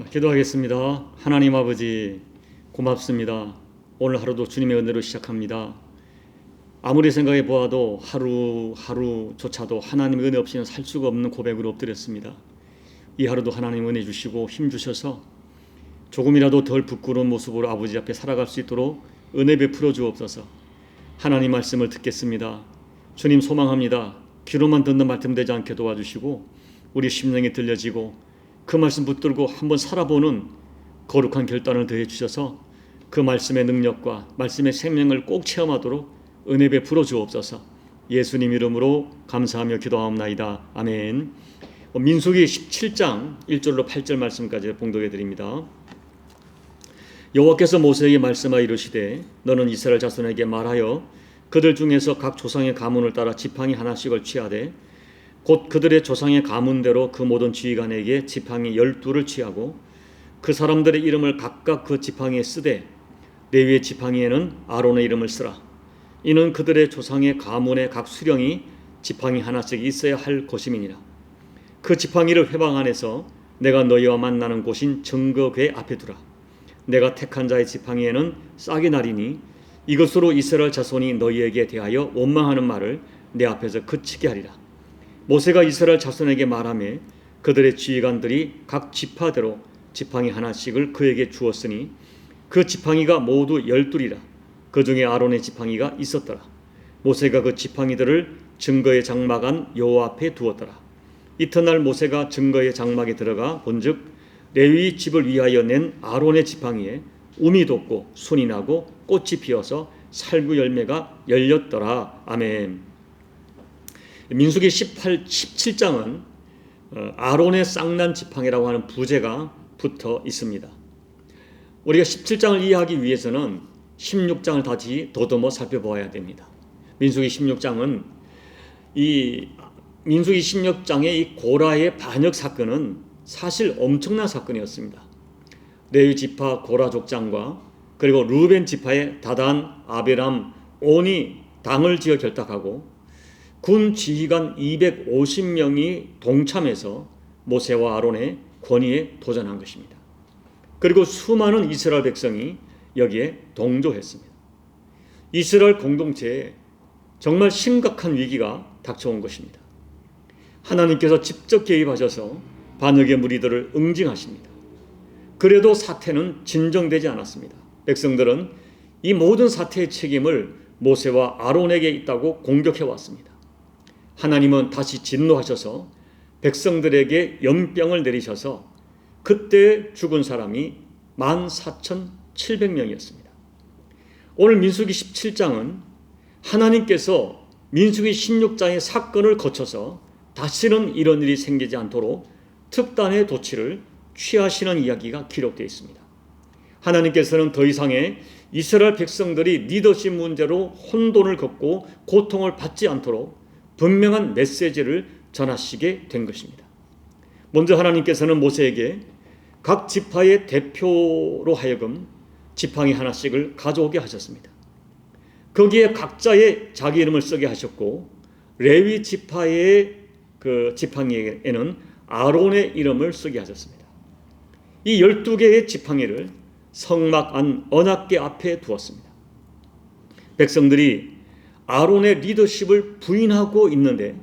기도하겠습니다. 하나님 아버지 고맙습니다. 오늘 하루도 주님의 은혜로 시작합니다. 아무리 생각해 보아도 하루하루조차도 하나님의 은혜 없이는 살 수가 없는 고백으로 엎드렸습니다. 이 하루도 하나님 은혜 주시고 힘 주셔서 조금이라도 덜 부끄러운 모습으로 아버지 앞에 살아갈 수 있도록 은혜 베풀어 주옵소서. 하나님 말씀을 듣겠습니다. 주님 소망합니다. 귀로만 듣는 말씀 되지 않게 도와주시고 우리 심령이 들려지고 그 말씀 붙들고 한번 살아보는 거룩한 결단을 더해 주셔서 그 말씀의 능력과 말씀의 생명을 꼭 체험하도록 은혜 베풀어 주옵소서. 예수님 이름으로 감사하며 기도하옵나이다. 아멘. 민수기 17장 1절로 8절 말씀까지 봉독해 드립니다. 여호와께서 모세에게 말씀하여 이르시되 너는 이스라엘 자손에게 말하여 그들 중에서 각 조상의 가문을 따라 지팡이 하나씩을 취하되 곧 그들의 조상의 가문대로 그 모든 지휘관에게 지팡이 12를 취하고 그 사람들의 이름을 각각 그 지팡이에 쓰되 레위의 지팡이에는 아론의 이름을 쓰라. 이는 그들의 조상의 가문의 각 수령이 지팡이 하나씩 있어야 할 것임이니라. 그 지팡이를 회방 안에서 내가 너희와 만나는 곳인 증거궤 앞에 두라. 내가 택한 자의 지팡이에는 싹이 나리니 이것으로 이스라엘 자손이 너희에게 대하여 원망하는 말을 내 앞에서 그치게 하리라. 모세가 이스라엘 자손에게 말하며 그들의 지휘관들이 각 지파대로 지팡이 하나씩을 그에게 주었으니 그 지팡이가 모두 12이라. 그 중에 아론의 지팡이가 있었더라. 모세가 그 지팡이들을 증거의 장막 안 여호와 앞에 두었더라. 이튿날 모세가 증거의 장막에 들어가 본즉 레위 집을 위하여 낸 아론의 지팡이에 움이 돋고 순이 나고 꽃이 피어서 살구 열매가 열렸더라. 아멘. 민수기 17장은 아론의 쌍난 지팡이라고 하는 부제가 붙어 있습니다. 우리가 17장을 이해하기 위해서는 16장을 다시 더듬어 살펴보아야 됩니다. 민수기 16장은 민수기 16장의 이 고라의 반역 사건은 사실 엄청난 사건이었습니다. 레위 지파 고라 족장과 그리고 루벤 지파의 다단, 아비람, 온이 당을 지어 결탁하고 군 지휘관 250명이 동참해서 모세와 아론의 권위에 도전한 것입니다. 그리고 수많은 이스라엘 백성이 여기에 동조했습니다. 이스라엘 공동체에 정말 심각한 위기가 닥쳐온 것입니다. 하나님께서 직접 개입하셔서 반역의 무리들을 응징하십니다. 그래도 사태는 진정되지 않았습니다. 백성들은 이 모든 사태의 책임을 모세와 아론에게 있다고 공격해왔습니다. 하나님은 다시 진노하셔서 백성들에게 연병을 내리셔서 그때 죽은 사람이 14,700명이었습니다. 오늘 민수기 17장은 하나님께서 민수기 16장의 사건을 거쳐서 다시는 이런 일이 생기지 않도록 특단의 조치를 취하시는 이야기가 기록되어 있습니다. 하나님께서는 더 이상의 이스라엘 백성들이 리더십 문제로 혼돈을 겪고 고통을 받지 않도록 분명한 메시지를 전하시게 된 것입니다. 먼저 하나님께서는 모세에게 각 지파의 대표로 하여금 지팡이 하나씩을 가져오게 하셨습니다. 거기에 각자의 자기 이름을 쓰게 하셨고 레위 지파의 그 지팡이에는 아론의 이름을 쓰게 하셨습니다. 이 12개의 지팡이를 성막 안 언약궤 앞에 두었습니다. 백성들이 아론의 리더십을 부인하고 있는데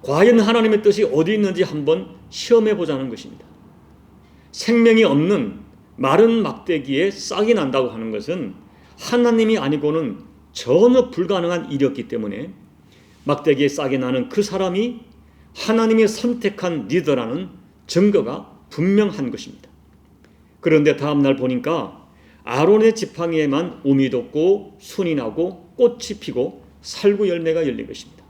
과연 하나님의 뜻이 어디 있는지 한번 시험해 보자는 것입니다. 생명이 없는 마른 막대기에 싹이 난다고 하는 것은 하나님이 아니고는 전혀 불가능한 일이었기 때문에 막대기에 싹이 나는 그 사람이 하나님이 선택한 리더라는 증거가 분명한 것입니다. 그런데 다음날 보니까 아론의 지팡이에만 움이 돋고 순이 나고 꽃이 피고 살구 열매가 열린 것입니다.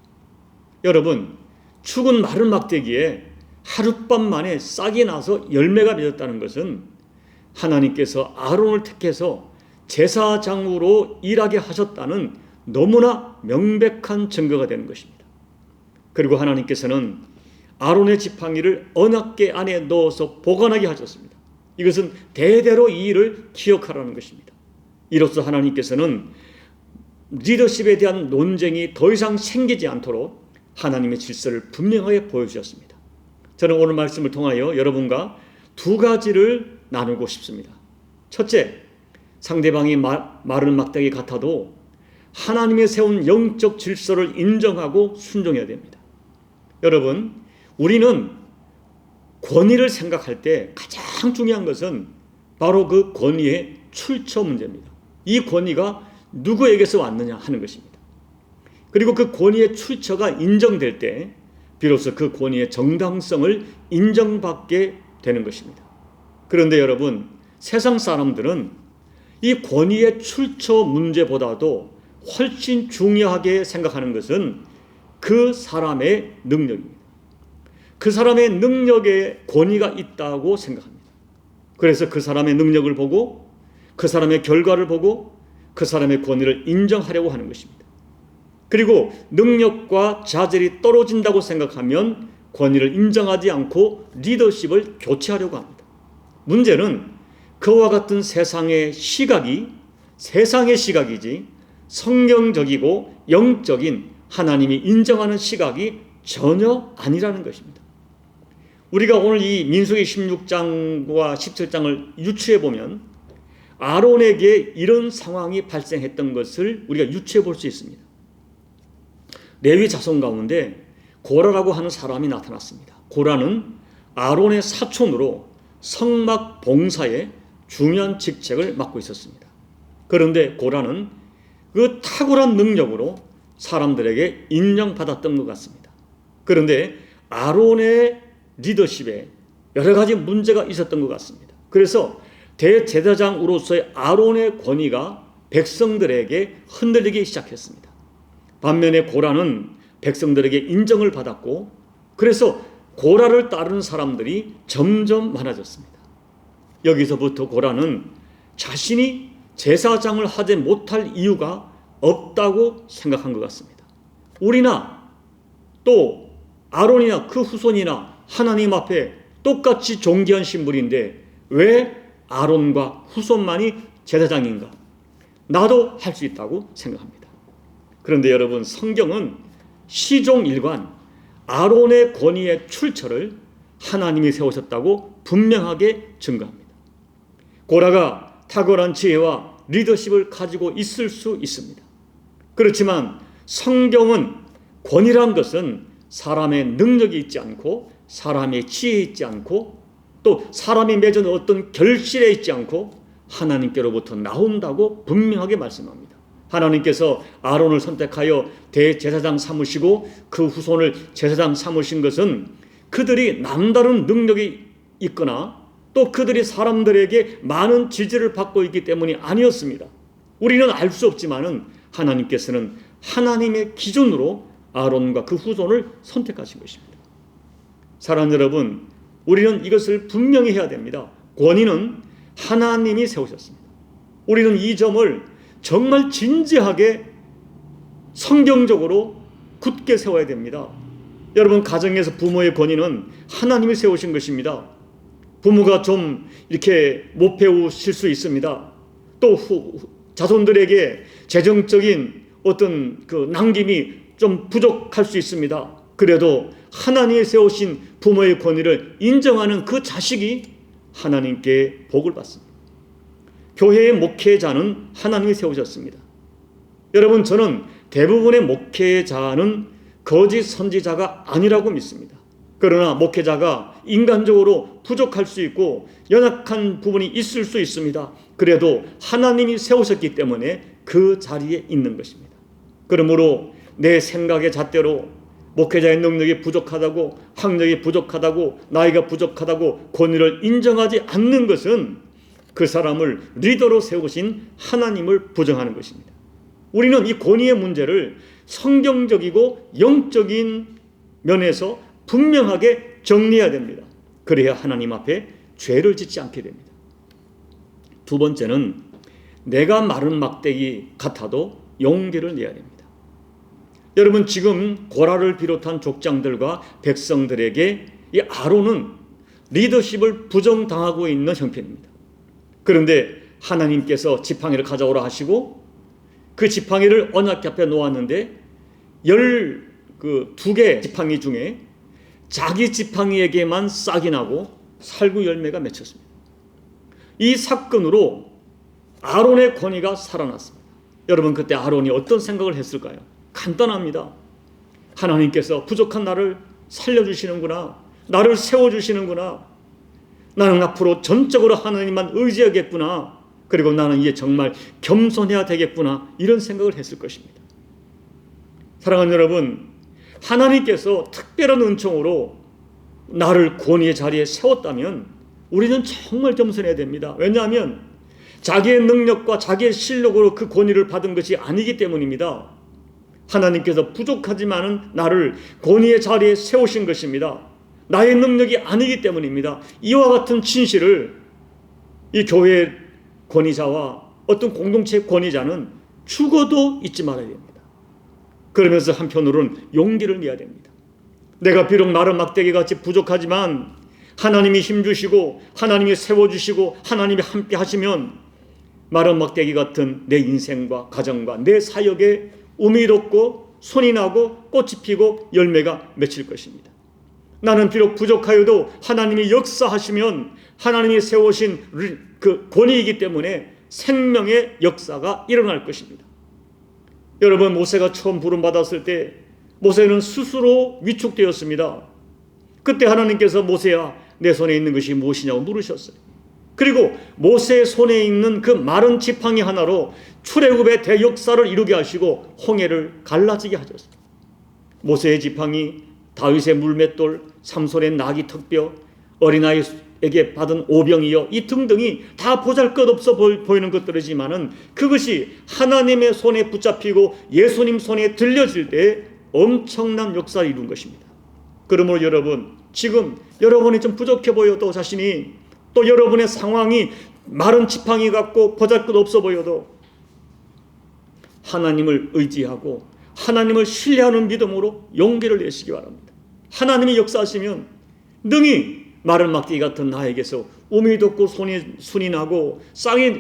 여러분, 죽은 마른 막대기에 하룻밤 만에 싹이 나서 열매가 맺었다는 것은 하나님께서 아론을 택해서 제사장으로 일하게 하셨다는 너무나 명백한 증거가 되는 것입니다. 그리고 하나님께서는 아론의 지팡이를 언약궤 안에 넣어서 보관하게 하셨습니다. 이것은 대대로 이 일을 기억하라는 것입니다. 이로써 하나님께서는 리더십에 대한 논쟁이 더 이상 생기지 않도록 하나님의 질서를 분명하게 보여주셨습니다. 저는 오늘 말씀을 통하여 여러분과 두 가지를 나누고 싶습니다. 첫째, 상대방이 마른 막대기 같아도 하나님이 세운 영적 질서를 인정하고 순종해야 됩니다. 여러분, 우리는 권위를 생각할 때 가장 중요한 것은 바로 그 권위의 출처 문제입니다. 이 권위가 누구에게서 왔느냐 하는 것입니다. 그리고 그 권위의 출처가 인정될 때 비로소 그 권위의 정당성을 인정받게 되는 것입니다. 그런데 여러분, 세상 사람들은 이 권위의 출처 문제보다도 훨씬 중요하게 생각하는 것은 그 사람의 능력입니다. 그 사람의 능력에 권위가 있다고 생각합니다. 그래서 그 사람의 능력을 보고 그 사람의 결과를 보고 그 사람의 권위를 인정하려고 하는 것입니다. 그리고 능력과 자질이 떨어진다고 생각하면 권위를 인정하지 않고 리더십을 교체하려고 합니다. 문제는 그와 같은 세상의 시각이지 성경적이고 영적인 하나님이 인정하는 시각이 전혀 아니라는 것입니다. 우리가 오늘 이 민수기 16장과 17장을 유추해 보면 아론에게 이런 상황이 발생했던 것을 우리가 유추해 볼 수 있습니다. 레위 자손 가운데 고라라고 하는 사람이 나타났습니다. 고라는 아론의 사촌으로 성막 봉사의 중요한 직책을 맡고 있었습니다. 그런데 고라는 그 탁월한 능력으로 사람들에게 인정받았던 것 같습니다. 그런데 아론의 리더십에 여러 가지 문제가 있었던 것 같습니다. 그래서 대제사장으로서의 아론의 권위가 백성들에게 흔들리기 시작했습니다. 반면에 고라는 백성들에게 인정을 받았고 그래서 고라를 따르는 사람들이 점점 많아졌습니다. 여기서부터 고라는 자신이 제사장을 하지 못할 이유가 없다고 생각한 것 같습니다. 우리나 또 아론이나 그 후손이나 하나님 앞에 똑같이 존귀한 신분인데 왜 아론과 후손만이 제사장인가? 나도 할 수 있다고 생각합니다. 그런데 여러분, 성경은 시종일관 아론의 권위의 출처를 하나님이 세우셨다고 분명하게 증거합니다. 고라가 탁월한 지혜와 리더십을 가지고 있을 수 있습니다. 그렇지만 성경은 권위란 것은 사람의 능력이 있지 않고 사람의 지혜에 있지 않고 또 사람이 맺은 어떤 결실에 있지 않고 하나님께로부터 나온다고 분명하게 말씀합니다. 하나님께서 아론을 선택하여 대제사장 삼으시고 그 후손을 제사장 삼으신 것은 그들이 남다른 능력이 있거나 또 그들이 사람들에게 많은 지지를 받고 있기 때문이 아니었습니다. 우리는 알 수 없지만은 하나님께서는 하나님의 기준으로 아론과 그 후손을 선택하신 것입니다. 사랑하는 여러분, 우리는 이것을 분명히 해야 됩니다. 권위는 하나님이 세우셨습니다. 우리는 이 점을 정말 진지하게 성경적으로 굳게 세워야 됩니다. 여러분, 가정에서 부모의 권위는 하나님이 세우신 것입니다. 부모가 좀 이렇게 못 배우실 수 있습니다. 또 자손들에게 재정적인 어떤 그 남김이 좀 부족할 수 있습니다. 그래도 하나님이 세우신 부모의 권위를 인정하는 그 자식이 하나님께 복을 받습니다. 교회의 목회자는 하나님이 세우셨습니다. 여러분, 저는 대부분의 목회자는 거짓 선지자가 아니라고 믿습니다. 그러나 목회자가 인간적으로 부족할 수 있고 연약한 부분이 있을 수 있습니다. 그래도 하나님이 세우셨기 때문에 그 자리에 있는 것입니다. 그러므로 내 생각의 잣대로 목회자의 능력이 부족하다고, 학력이 부족하다고, 나이가 부족하다고 권위를 인정하지 않는 것은 그 사람을 리더로 세우신 하나님을 부정하는 것입니다. 우리는 이 권위의 문제를 성경적이고 영적인 면에서 분명하게 정리해야 됩니다. 그래야 하나님 앞에 죄를 짓지 않게 됩니다. 두 번째는 내가 마른 막대기 같아도 용기를 내야 됩니다. 여러분, 지금 고라를 비롯한 족장들과 백성들에게 이 아론은 리더십을 부정당하고 있는 형편입니다. 그런데 하나님께서 지팡이를 가져오라 하시고 그 지팡이를 언약궤 앞에 놓았는데 12개 지팡이 중에 자기 지팡이에게만 싹이 나고 살구 열매가 맺혔습니다. 이 사건으로 아론의 권위가 살아났습니다. 여러분, 그때 아론이 어떤 생각을 했을까요? 간단합니다. 하나님께서 부족한 나를 살려주시는구나, 나를 세워주시는구나, 나는 앞으로 전적으로 하나님만 의지하겠구나, 그리고 나는 이제 정말 겸손해야 되겠구나, 이런 생각을 했을 것입니다. 사랑하는 여러분, 하나님께서 특별한 은총으로 나를 권위의 자리에 세웠다면 우리는 정말 겸손해야 됩니다. 왜냐하면 자기의 능력과 자기의 실력으로 그 권위를 받은 것이 아니기 때문입니다. 하나님께서 부족하지만은 나를 권위의 자리에 세우신 것입니다. 나의 능력이 아니기 때문입니다. 이와 같은 진실을 이 교회의 권위자와 어떤 공동체의 권위자는 죽어도 잊지 말아야 됩니다. 그러면서 한편으로는 용기를 내야 됩니다. 내가 비록 마른 막대기같이 부족하지만 하나님이 힘주시고 하나님이 세워주시고 하나님이 함께 하시면 마른 막대기 같은 내 인생과 가정과 내 사역에 움이 돋고 손이 나고 꽃이 피고 열매가 맺힐 것입니다. 나는 비록 부족하여도 하나님이 역사하시면 하나님이 세우신 그 권위이기 때문에 생명의 역사가 일어날 것입니다. 여러분, 모세가 처음 부름받았을 때 모세는 스스로 위축되었습니다. 그때 하나님께서 모세야, 내 손에 있는 것이 무엇이냐고 물으셨어요. 그리고 모세의 손에 있는 그 마른 지팡이 하나로 출애굽의 대역사를 이루게 하시고 홍해를 갈라지게 하셨어요. 모세의 지팡이, 다윗의 물맷돌, 삼손의 나귀 턱뼈, 어린아이에게 받은 오병이어, 이 등등이 다 보잘것없어 보이는 것들이지만은 그것이 하나님의 손에 붙잡히고 예수님 손에 들려질 때 엄청난 역사를 이룬 것입니다. 그러므로 여러분, 지금 여러분이 좀 부족해 보여도 자신이, 또 여러분의 상황이 마른 지팡이 같고 보잘것없어 보여도 하나님을 의지하고 하나님을 신뢰하는 믿음으로 용기를 내시기 바랍니다. 하나님이 역사하시면 능히 마른 막대기 같은 나에게서 움이 돋고 순이 나고 쌍이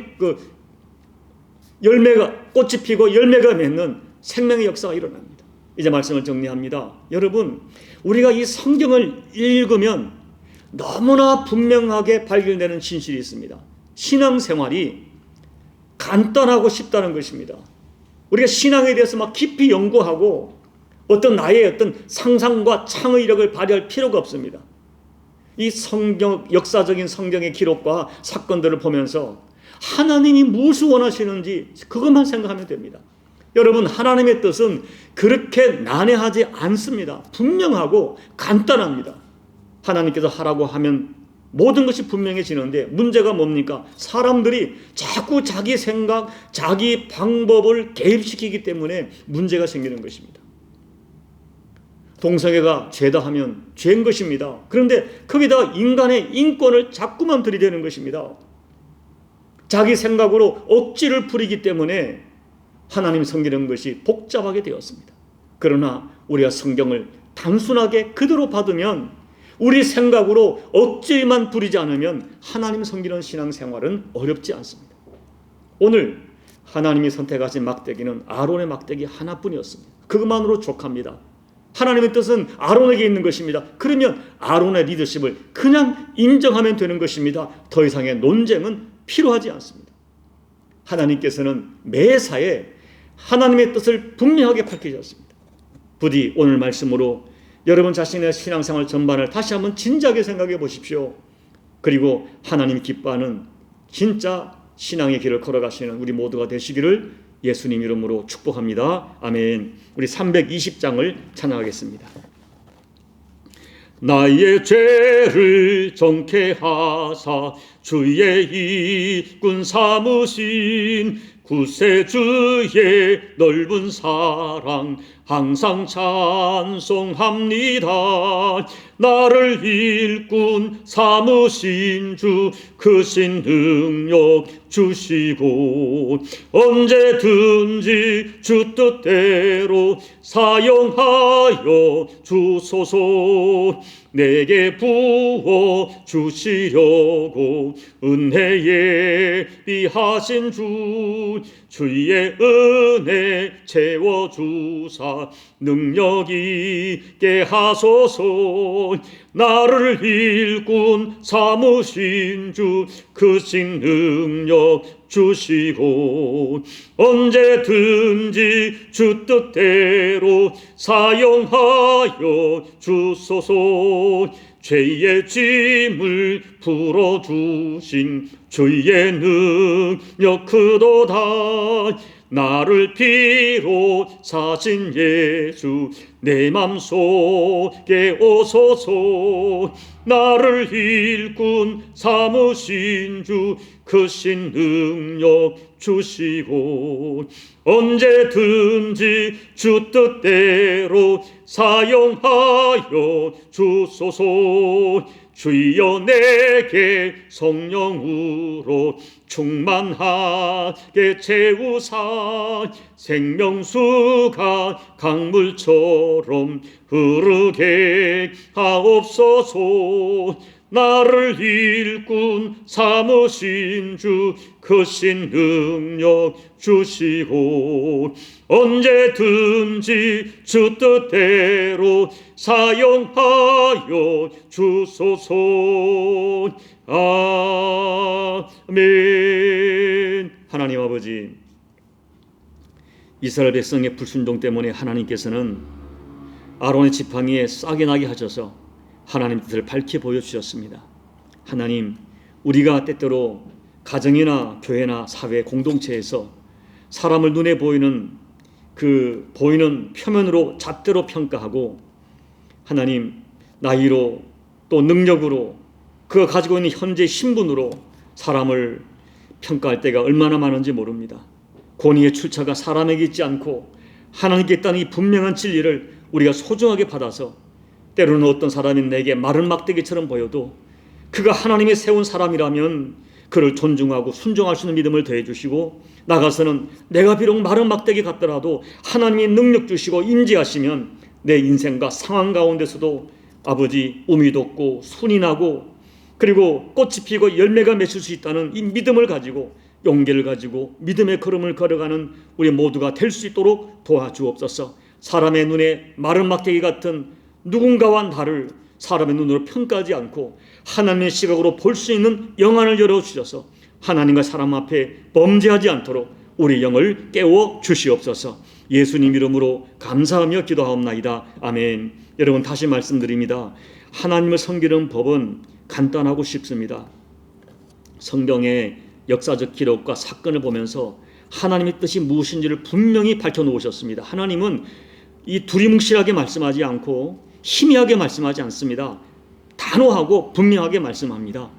열매가, 꽃이 피고 열매가 맺는 생명의 역사가 일어납니다. 이제 말씀을 정리합니다. 여러분, 우리가 이 성경을 읽으면 너무나 분명하게 발견되는 진실이 있습니다. 신앙생활이 간단하고 쉽다는 것입니다. 우리가 신앙에 대해서 막 깊이 연구하고 어떤 나의 어떤 상상과 창의력을 발휘할 필요가 없습니다. 이 성경, 역사적인 성경의 기록과 사건들을 보면서 하나님이 무엇을 원하시는지 그것만 생각하면 됩니다. 여러분, 하나님의 뜻은 그렇게 난해하지 않습니다. 분명하고 간단합니다. 하나님께서 하라고 하면 모든 것이 분명해지는데 문제가 뭡니까? 사람들이 자꾸 자기 생각, 자기 방법을 개입시키기 때문에 문제가 생기는 것입니다. 동성애가 죄다 하면 죄인 것입니다. 그런데 거기다 인간의 인권을 자꾸만 들이대는 것입니다. 자기 생각으로 억지를 부리기 때문에 하나님 섬기는 것이 복잡하게 되었습니다. 그러나 우리가 성경을 단순하게 그대로 받으면, 우리 생각으로 억지만 부리지 않으면 하나님 섬기는 신앙생활은 어렵지 않습니다. 오늘 하나님이 선택하신 막대기는 아론의 막대기 하나뿐이었습니다. 그것만으로 족합니다. 하나님의 뜻은 아론에게 있는 것입니다. 그러면 아론의 리더십을 그냥 인정하면 되는 것입니다. 더 이상의 논쟁은 필요하지 않습니다. 하나님께서는 매사에 하나님의 뜻을 분명하게 밝히셨습니다. 부디 오늘 말씀으로 여러분 자신의 신앙생활 전반을 다시 한번 진지하게 생각해 보십시오. 그리고 하나님이 기뻐하는 진짜 신앙의 길을 걸어가시는 우리 모두가 되시기를 예수님 이름으로 축복합니다. 아멘. 우리 320장을 찬양하겠습니다. 나의 죄를 정케 하사 주의 일꾼 삼으신 구세주의 넓은 사랑 항상 찬송합니다. 나를 일꾼 삼으신 주 크신 능력 주시고 언제든지 주 뜻대로 사용하여 주소서. 내게 부어 주시려고 은혜에 비하신 주 주의 은혜 채워주사 능력 있게 하소서. 나를 일꾼 삼으신 주 크신 능력 주시고 언제든지 주 뜻대로 사용하여 주소서. 죄의 짐을 풀어주신 주의 능력 크도다. 나를 피로 사신 예수 내 맘속에 오소서. 나를 일꾼 삼으신 주 크신 능력 주시고 언제든지 주 뜻대로 사용하여 주소서. 주여 내게 성령으로 충만하게 채우사 생명수가 강물처럼 흐르게 하옵소서. 나를 일꾼 삼으신 주 크신 능력 주시고 언제든지 주 뜻대로 사용하여 주소서. 아멘. 하나님 아버지, 이스라엘 백성의 불순종 때문에 하나님께서는 아론의 지팡이에 싹이 나게 하셔서 하나님 뜻을 밝히 보여주셨습니다. 하나님, 우리가 때때로 가정이나 교회나 사회 공동체에서 사람을 눈에 보이는 표면으로 잣대로 평가하고 하나님 나이로 또 능력으로 그가 가지고 있는 현재 신분으로 사람을 평가할 때가 얼마나 많은지 모릅니다. 권위의 출처가 사람에게 있지 않고 하나님께 있다는 이 분명한 진리를 우리가 소중하게 받아서 때로는 어떤 사람이 내게 마른 막대기처럼 보여도 그가 하나님이 세운 사람이라면 그를 존중하고 순종할 수 있는 믿음을 더해 주시고 나가서는 내가 비록 마른 막대기 같더라도 하나님이 능력 주시고 임재하시면 내 인생과 상황 가운데서도 아버지 음이 돋고 순이 나고 그리고 꽃이 피고 열매가 맺을 수 있다는 이 믿음을 가지고 용기를 가지고 믿음의 걸음을 걸어가는 우리 모두가 될 수 있도록 도와주옵소서. 사람의 눈에 마른 막대기 같은 누군가와 나를 사람의 눈으로 평가하지 않고 하나님의 시각으로 볼 수 있는 영안을 열어주셔서 하나님과 사람 앞에 범죄하지 않도록 우리 영을 깨워 주시옵소서. 예수님 이름으로 감사하며 기도하옵나이다. 아멘. 여러분, 다시 말씀드립니다. 하나님을 섬기는 법은 간단하고 쉽습니다. 성경의 역사적 기록과 사건을 보면서 하나님의 뜻이 무엇인지를 분명히 밝혀놓으셨습니다. 하나님은 이 두리뭉실하게 말씀하지 않고 희미하게 말씀하지 않습니다. 단호하고 분명하게 말씀합니다.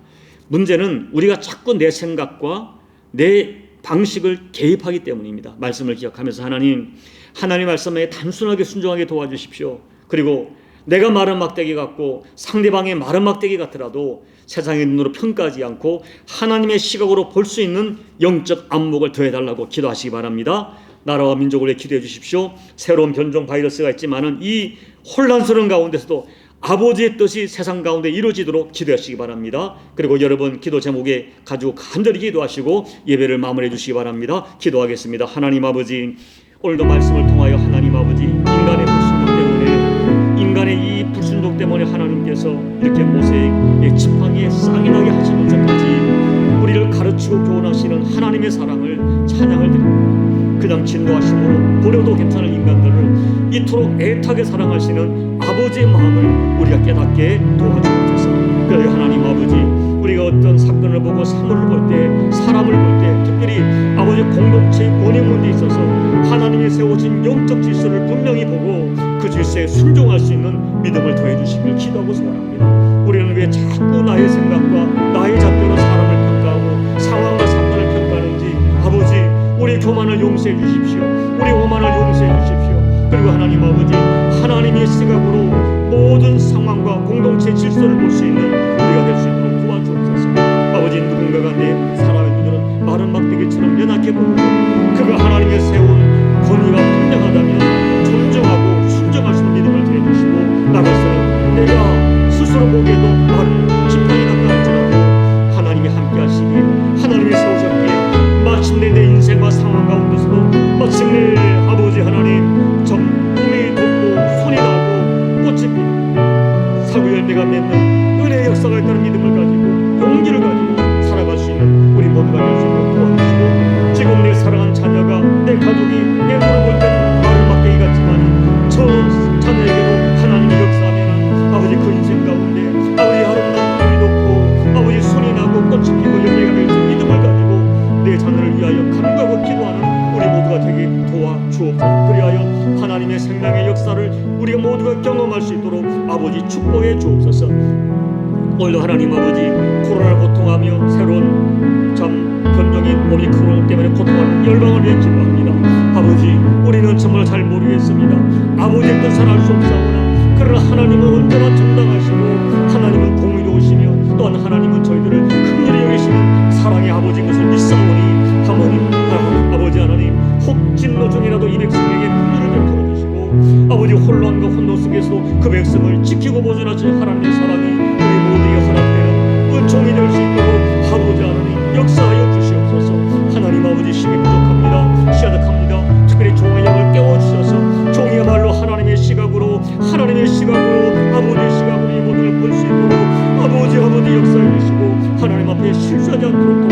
문제는 우리가 자꾸 내 생각과 내 방식을 개입하기 때문입니다. 말씀을 기억하면서 하나님 말씀에 단순하게 순종하게 도와주십시오. 그리고 내가 마른 막대기 같고 상대방의 마른 막대기 같더라도 세상의 눈으로 평가하지 않고 하나님의 시각으로 볼 수 있는 영적 안목을 더해달라고 기도하시기 바랍니다. 나라와 민족을 위해 기도해 주십시오. 새로운 변종 바이러스가 있지만은 이 혼란스러운 가운데서도 아버지의 뜻이 세상 가운데 이루어지도록 기도하시기 바랍니다. 그리고 여러분 기도 제목에 가지고 간절히 기도하시고 예배를 마무리해 주시기 바랍니다. 기도하겠습니다. 하나님 아버지, 오늘도 말씀을 통하여 하나님 아버지, 인간의 불순종 때문에 인간의 이 불순종 때문에 하나님께서 이렇게 모세의 지팡이에 쌍이 나게 하시는 것까지 우리를 가르치고 교훈하시는 하나님의 사랑을 찬양을 드립니다. 그냥 진노하심으로 버려도 괜찮은 인간들을 이토록 애타게 사랑하시는 아버지의 마음을 우리가 깨닫게 도와주옵소서. 그래요 하나님 아버지, 우리가 어떤 사건을 보고 사물을 볼 때, 사람을 볼 때, 특별히 아버지 공동체의 권위 문제에 있어서 하나님이 세우신 영적 질서를 분명히 보고 그 질서에 순종할 수 있는 믿음을 더해 주시길 기도하고 소원합니다. 우리는 왜 자꾸 나의 생각과 나의 잣대로 사람을 평가하고 상황과 사건을 평가하는지 아버지, 우리 교만을 용서해 주십시오. 우리 오만을 용서해 주십시오. 그리고 하나님 아버지, 하나님의 시각으로 모든 상황과 공동체의 질서를 볼 수 있는 우리가 될 수 있도록 도와주옵소서. 아버지, 누군가가 내 사람의 눈으로는 마른 막대기처럼 연약해 보이고 그가 하나님의 세운 권위가 분명하다면 존중하고 순종할 수 있는 믿음을 더해 주시고 나가서는 내가 스스로 보기에도 마른 지팡이 같다 할지라도 하나님이 함께 하시기에 하나님이 세우셨기에 마침내 내 인생과 상황 가운데 꽃이 피고 열매가 맺을 믿음을 가지고 내 자녀를 위하여 간구하고 기도하는 우리 모두가 되게 도와주옵소서. 그리하여 하나님의 생명의 역사를 우리가 모두가 경험할 수 있도록 아버지 축복해 주옵소서. 오늘도 하나님 아버지 코로나를 고통하며 새로운 변종인 오미크론 때문에 고통하는 열방을 위해 기도합니다. 아버지 우리는 정말 잘 모르겠습니다. 아버지의 뜻을 알 수 없사오나 그러나 하나님은 언제나 정당하시고 하나님은 공의로우시며 또한 하나님은 저희들을 긍휼히 여기시는 사랑의 아버지인 것을 믿사오니 아버지 하나님 혹진노 중이라도 이 백성에게 긍휼을 베풀어 주시고 아버지 혼란과 혼돈 속에서도 그 백성을 지키고 보존하신 하나님의 사랑이 우리 모두에게 허락되는 은총이 될 수 있도록 아버지 하나님 역사하여 주시옵소서. 하나님 아버지 힘이 부족합니다. 시아득합니다. 특별히 종의 영을 깨워주셔서 종이야말로 하나님의 시각으로 아버지의 시각으로 이 모든 걸 볼 수 있도록 아버지 역사해 주시고 하나님 앞에 실수하지 않도록